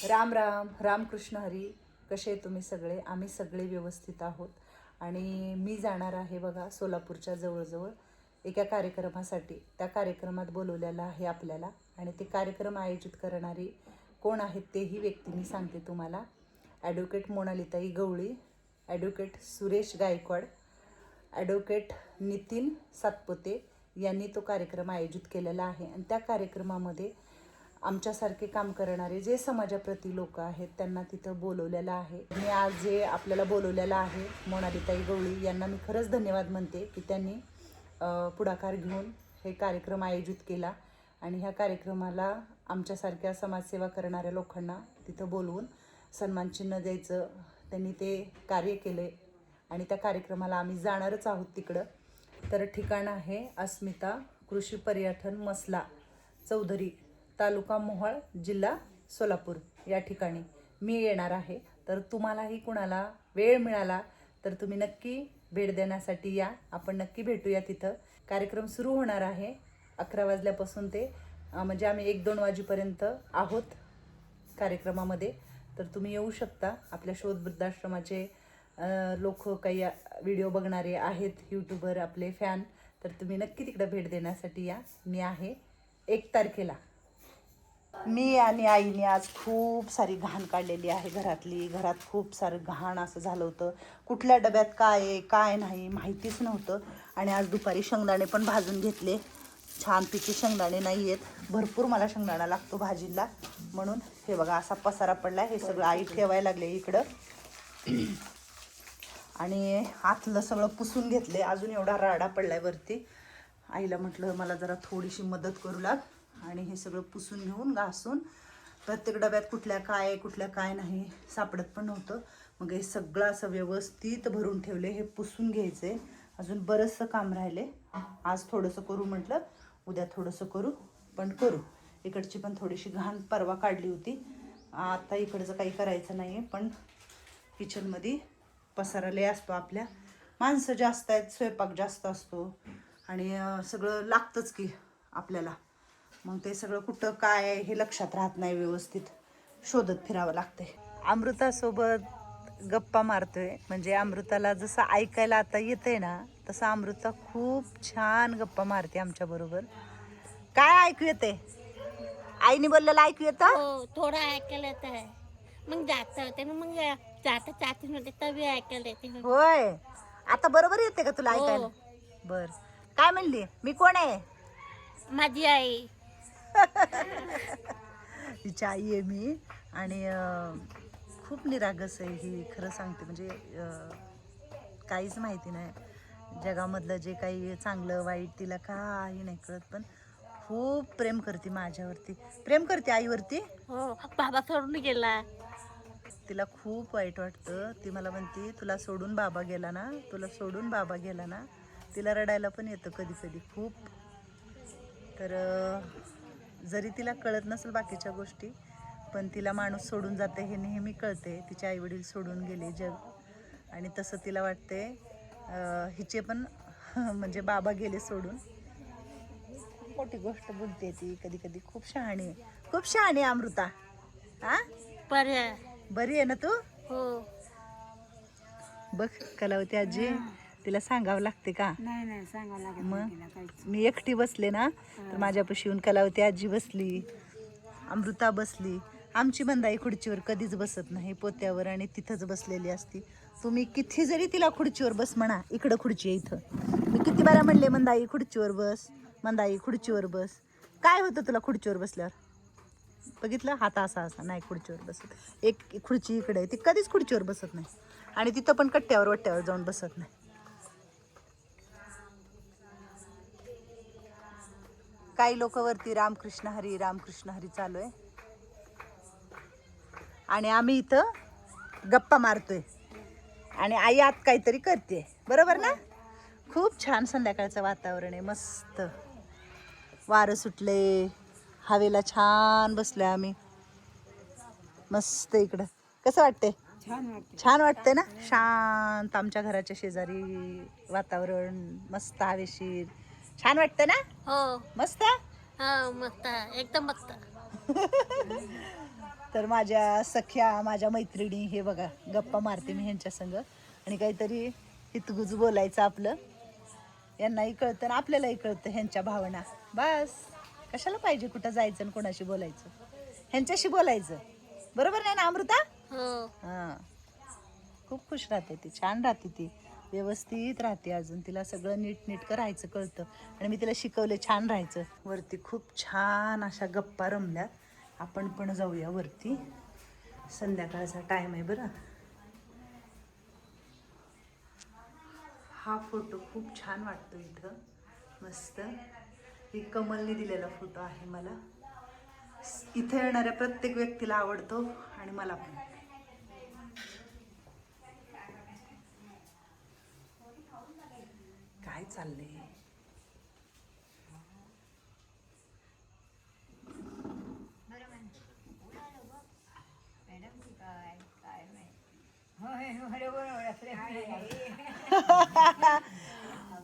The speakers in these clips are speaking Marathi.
राम राम रामकृष्ण हरी. कसे तुम्ही सगळे? आम्ही सगळे व्यवस्थित आहोत. आणि मी जाणार आहे बघा सोलापूरच्या जवळजवळ एका कार्यक्रमासाठी. त्या कार्यक्रमात बोलवलेलं आहे आपल्याला आणि ते कार्यक्रम आयोजित करणारी कोण आहेत तेही व्यक्ती मी सांगते तुम्हाला. ॲडव्होकेट मोनालिताई गवळी, ॲडव्होकेट सुरेश गायकवाड, ॲडव्होकेट नितीन सातपुते यांनी तो कार्यक्रम आयोजित केलेला आहे. आणि त्या कार्यक्रमामध्ये आमच्यासारखे काम करणारे जे समाजाप्रती लोक आहेत त्यांना तिथं बोलवलेलं आहे. मी आज जे आपल्याला बोलवलेलं आहे मोनालिताई गवळी यांना मी खरंच धन्यवाद म्हणते की त्यांनी पुढाकार घेऊन हे कार्यक्रम आयोजित केला. आणि ह्या कार्यक्रमाला आमच्यासारख्या समाजसेवा करणाऱ्या लोकांना तिथं बोलवून सन्मान चिन्ह द्यायचं त्यांनी ते कार्य केले. आणि त्या कार्यक्रमाला आम्ही जाणारच आहोत तिकडं. तर ठिकाण आहे अस्मिता कृषी पर्यटन मसला चौधरी, तालुका मोहोळ, जिल्हा सोलापूर या ठिकाणी मी येणार आहे. तर तुम्हालाही कुणाला वेळ मिळाला तर तुम्ही नक्की भेट देण्यासाठी या. आपण नक्की भेटूया तिथं. कार्यक्रम सुरू होणार आहे 11 वाजल्यापासून ते म्हणजे आम्ही 1-2 वाजेपर्यंत आहोत कार्यक्रमामध्ये. तर तुम्ही येऊ शकता. आपल्या शोध वृद्धाश्रमाचे लोक काही व्हिडिओ बघणारे आहेत, यूट्यूबर आपले फॅन, तर तुम्ही नक्की तिकडं भेट देण्यासाठी या. मी आहे 1 तारखेला. मी आणि आईने आज खूप सारी घाण काढलेली आहे घरातली. घरात खूप सारं घाण असं झालं होतं. कुठल्या डब्यात काय आहे काय नाही माहितीच नव्हतं. आणि आज दुपारी शेंगदाणे पण भाजून घेतले. छानपैकी शेंगदाणे नाही आहेत, भरपूर मला शेंगदाणा लागतो भाजीला, म्हणून हे बघा असा पसारा पडला. हे सगळं आई ठेवायला लागले इकडं. आणि आतलं सगळं पुसून घेतले. अजून एवढा राडा पडलाय वरती. आईला म्हटलं मला जरा थोडीशी मदत करू लाग. आणि हे सगळं पुसून घेऊन घासून प्रत्येक डब्यात कुठल्या काय नाही सापडत पण नव्हतं. मग हे सगळं असं व्यवस्थित भरून ठेवले. हे पुसून घ्यायचे. अजून बरंचसं काम राहिले. आज थोडंसं करू म्हटलं, उद्या थोडंसं करू, पण करू. इकडची पण थोडीशी घाण परवा काढली होती. आता इकडचं काही करायचं नाही आहे. पण किचनमध्ये पसारा लय असतो. आपल्या माणसं जास्त आहेत, स्वयंपाक जास्त असतो आणि सगळं लागतंच की आपल्याला. मग ते सगळं कुठं काय आहे हे लक्षात राहत नाही, व्यवस्थित शोधत फिरावं लागते. अमृतासोबत गप्पा मारतोय. म्हणजे अमृताला जसं ऐकायला आता येतंय ना तसं अमृता खूप छान गप्पा मारते आमच्याबरोबर. काय ऐकू येते? आईने बोललेलं ऐकू येतं? हो, थोडं ऐकायला येत आहे. मग जास्त होते ना, मग जाता होते तभी ऐकायला येते. होय. आता बरोबर येते का तुला हो. ऐकायला? बर. काय म्हणली? मी कोण आहे? माझी आई. तिची आई आहे मी. आणि खूप निरागस आहे ही, खरं सांगते. म्हणजे काहीच माहिती नाही जगामधलं जे काही चांगलं वाईट तिला काही नाही कळत. पण खूप प्रेम करते माझ्यावरती, प्रेम करते आईवरती. हो, बाबा सोडून गेला. तिला खूप वाईट वाटतं. ती मला म्हणते तुला सोडून बाबा गेला ना, तुला सोडून बाबा गेला ना. तिला रडायला पण येतं कधी कधी खूप. तर जरी तिला कळत नसेल बाकीच्या गोष्टी, पण तिला माणूस सोडून जाते हे नेहमी कळते. तिचे आईवडील सोडून गेले जग, आणि तसं तिला वाटते हिचे पण म्हणजे बाबा गेले सोडून. मोठी गोष्ट बोलते ती कधी कधी. खूप शहाणी आहे, खूप शहाणी आहे अमृता. हा, बरी आहे ना तू? हो. बघ कलावती आजी, तिला सांगावं लागते का? नाही सांगावं लागत. मग मी एकटी बसले ना तर माझ्यापाशी येऊन कलावती आजी बसली, अमृता बसली. आमची मंदाई खुर्चीवर कधीच बसत नाही, पोत्यावर, आणि तिथंच बसलेली असती. तुम्ही किती जरी तिला खुर्चीवर बस म्हणा, इकडं खुर्ची आहे इथं, मी किती बारा म्हणले मंदाई खुर्चीवर बस, मंदाई खुर्चीवर बस. काय होतं तुला खुर्चीवर बसल्यावर? बघितलं, हात असा नाही खुर्चीवर बसत. एक खुर्ची इकडे आहे, ती कधीच खुर्चीवर बसत नाही. आणि तिथं पण कट्ट्यावर वट्ट्यावर जाऊन बसत नाही. काही लोक वरती रामकृष्ण हरी चालू आहे आणि आम्ही इथं गप्पा मारतोय आणि आई आत काहीतरी करते. बरोबर ना? खूप छान संध्याकाळचं वातावरण आहे, मस्त वारं सुटले, हवेला छान बसलोय आम्ही मस्त. इकडं कसं वाटते? छान वाटते ना, शांत. आमच्या घराच्या शेजारी वातावरण मस्त, हवेशीर, छान वाटतं ना? हो, मस्त. हो, मस्त, एकदम मस्त. तर माझ्या सख्या माझ्या मैत्रिणी हे बघा गप्पा मारते मी ह्यांच्या संग आणि काहीतरी हितगुज बोलायचं आपलं. यांनाही कळतं आणि आपल्यालाही कळतं ह्यांच्या भावना. बस कशाला पाहिजे कुठं जायचं आणि कोणाशी बोलायचं, ह्यांच्याशी बोलायचं. बरोबर नाही ना अमृता? हो. हां, खूप खुश राहते ती, छान राहते ती, व्यवस्थित राहते. अजून तिला सगळं नीटनेटकं राहायचं कळतं आणि मी तिला शिकवले छान राहायचं. वरती खूप छान अशा गप्पा रमल्यात. आपण पण जाऊया वरती, संध्याकाळचा टाइम आहे बरं. हा फोटो खूप छान वाटतो इथं, मस्त. ही कमलने दिलेला फोटो आहे मला. इथे येणाऱ्या प्रत्येक व्यक्तीला आवडतो आणि मला पण. काय चाललंय?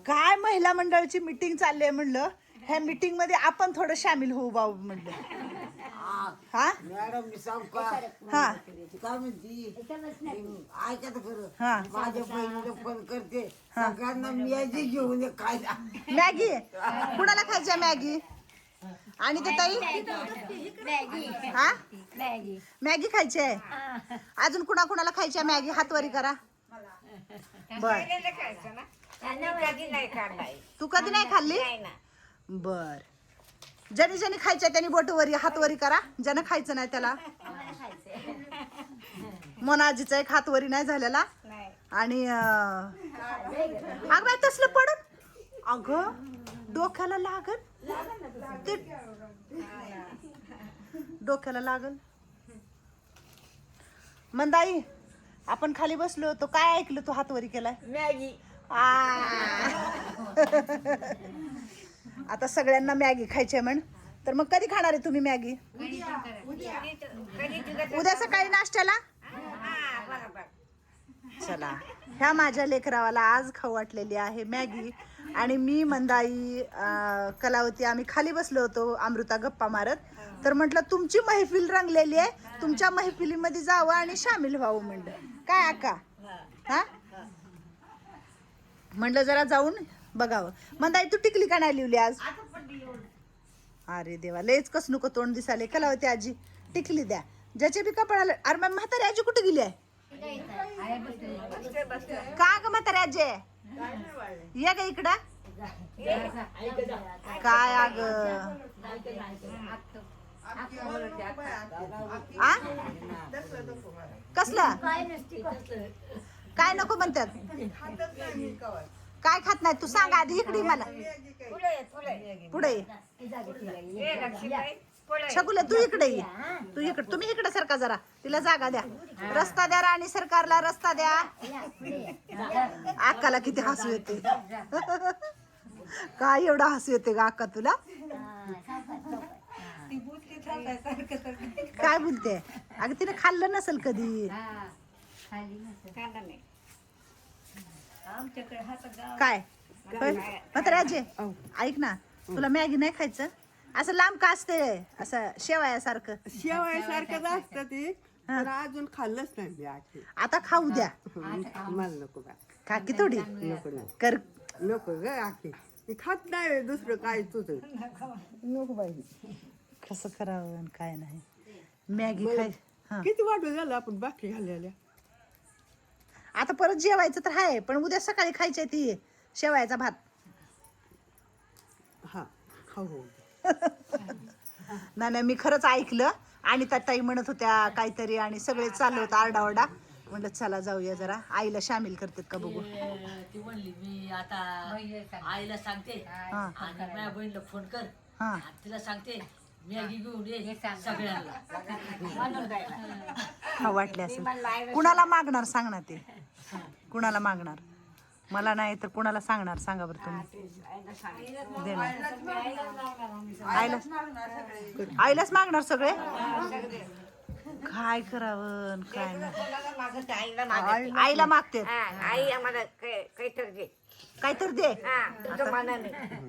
काय महिला मंडळाची मीटिंग चालली आहे म्हणलं, ह्या मीटिंग मध्ये आपण थोडं सामील होऊ बाबू म्हणलं. हा मॅडम मी सांग का हा काय म्हणती ऐका तर खरं. हा. माझ्या बहिणीला फोन करते सगळ्यांना मॅगी घेऊन ये खायला. मॅगी कुणाला खायची आहे मॅगी? आणि ते ताई हा मॅगी खायची आहे. अजून कुणा कुणाला खायची आहे मॅगी? हातवारी करा. बर तू कधी नाही खाल्ली? बर ज्याने ज्याने खायच्या त्यांनी बोटवरी हातवरी करा. ज्यानं खायचं नाही त्याला. मोनाजीचा एक हातवरी नाही झालेला. आणि अग बाई तसलं पडत अगं डोक्याला लागल ते, डोक्याला लागल. मंदाई आपण खाली बसलो होतो, काय ऐकलं तू हातवरी केलाय? मॅगी. आता सगळ्यांना मॅगी खायची आहे म्हण. तर मग कधी खाणार आहे तुम्ही मॅगी? उद्या सकाळी नाश्त्याला. चला ह्या माझ्या लेकरावाला आज खाऊ वाटलेली आहे मॅगी. आणि मी मंदाई कलावती आम्ही खाली बसलो होतो अमृता गप्पा मारत. तर म्हटलं तुमची मैफिल रंगलेली आहे, तुमच्या मैफिलीमध्ये जावं आणि सामील व्हावं म्हणलं. काय आका? हा म्हणलं जरा जाऊन बघावं. मंदाई तू टिकली का नाही लिवली आज? अरे देवा लयच कस नको तोंड दिसाले. कलावती आजी टिकली द्या ज्याचे बी कपाळाला. अरे मग म्हातारी आजी कुठे गेली आहे? का ग म्हातारी आजी? ये ग इकडं. काय अग आ कसलं काय नको म्हणतात? काय खात नाही तू सांग आधी. इकडे मला पुढे शकुले तू इकडे ये. तू इकडे तुम्ही इकडे सरका जरा. तिला जागा द्या. रस्ता द्या राणी सरकारला रस्ता द्या. अक्काला किती हसू येते. काय एवढा हसू येते ग अक्का तुला? काय बोलते? अगं तिने खाल्लं नसेल कधी. काय मात्र आजी ऐक ना, तुला मॅगी नाही खायचं? असं लांब का असते असं शेवयासारखं? शेवयासारखंच असतं ते, पण अजून खाल्लंच नाही मी आधी. आता खाऊ द्या. मला नको बा. खा की थोडी कर. नको ग आखी मी खात नाही दुसरं काय तुझं. नको बाई. कसं करावं आणि काय नाही. मॅगी खाय. हा किती वाटलं झालं आपण बाकी घालायला. आता परत जेवायचं तर आहे, पण उद्या सकाळी खायची ती शेवयाचा भात. हा खाऊ. नाही मी खरंच ऐकलं. आणि त्या ताई म्हणत होत्या काहीतरी आणि सगळे चाललं होतं आरडाओरडा. म्हणलं चला जाऊया जरा आईला सामील करतात का बघू. ती म्हणली मी आता आईला सांगते आणि माझ्या बहिणीला फोन कर. हा तिला सांगते मॅगी घेऊन ये सगळ्यांना. हा वाटले असेल. कुणाला मागणार सांग ना ते. कुणाला मागणार? मला नाही तर कुणाला सांगणार सांगा बरं तुम्ही. देणार आईला. आईलाच मागणार सगळे. काय करावं आणि काय नाही. आईला मागते. आई आम्हाला काहीतरी दे. काहीतरी दे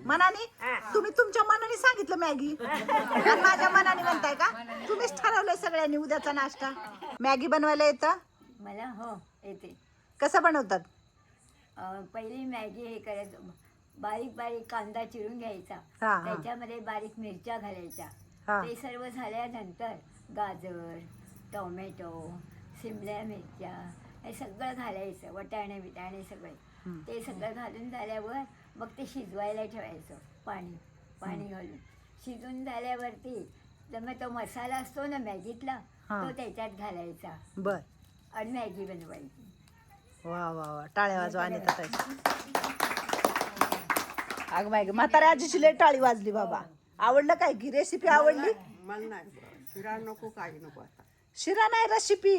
मनाने. तुम्ही तुमच्या मनाने सांगितलं मॅगी आणि माझ्या मनाने म्हणताय का? तुम्हीच ठरवलंय सगळ्यांनी उद्याचा नाश्ता. मॅगी बनवायला येतं? मला हो येते. कसं बनवतात? पहिली मॅगी हे करायचं, बारीक बारीक कांदा चिरून घ्यायचा, हा, हा. त्याच्यामध्ये बारीक मिरच्या घालायच्या. हा. ते सर्व झाल्यानंतर गाजर, टोमॅटो, शिमल्या मिरच्या हे सगळं घालायचं, वटाणे बिटाणे सगळे. ते सगळं घालून झाल्यावर मग ते शिजवायला ठेवायचं, पाणी घालून. शिजून झाल्यावरती मग तो मसाला असतो ना मॅगीतला, हा. तो त्याच्यात घालायचा बर. आणि मॅगी बनवायची. वा वा वा, टाळ्या वाजवा आणि अगं माय म्हाताऱ्या आजीची लय टाळी वाजली बाबा. आवडलं काय की? रेसिपी आवडली? मला नाही शिरा नको, काही नको आता. शिरा नाही, रेसिपी.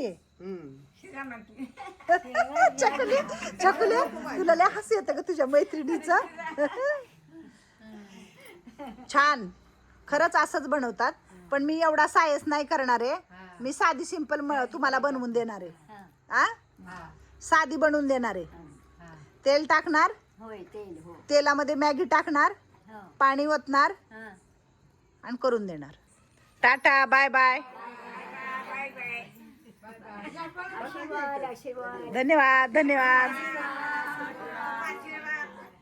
चकुले चकुले, तुला लय हसू येतं का तुझ्या मैत्रिणीचं? छान, खरंच असंच बनवतात. पण मी एवढा सायस नाही करणार आहे. मी साधी सिंपल तुम्हाला बनवून देणार आहे. साधी बनवून देणार आहे. तेल टाकणार, होय तेल, हो तेलामध्ये मॅगी टाकणार, हो पाणी ओतणार हां. आणि करून देणार. टाटा, बाय बाय, आशीर्वाद आशीर्वाद. धन्यवाद धन्यवाद.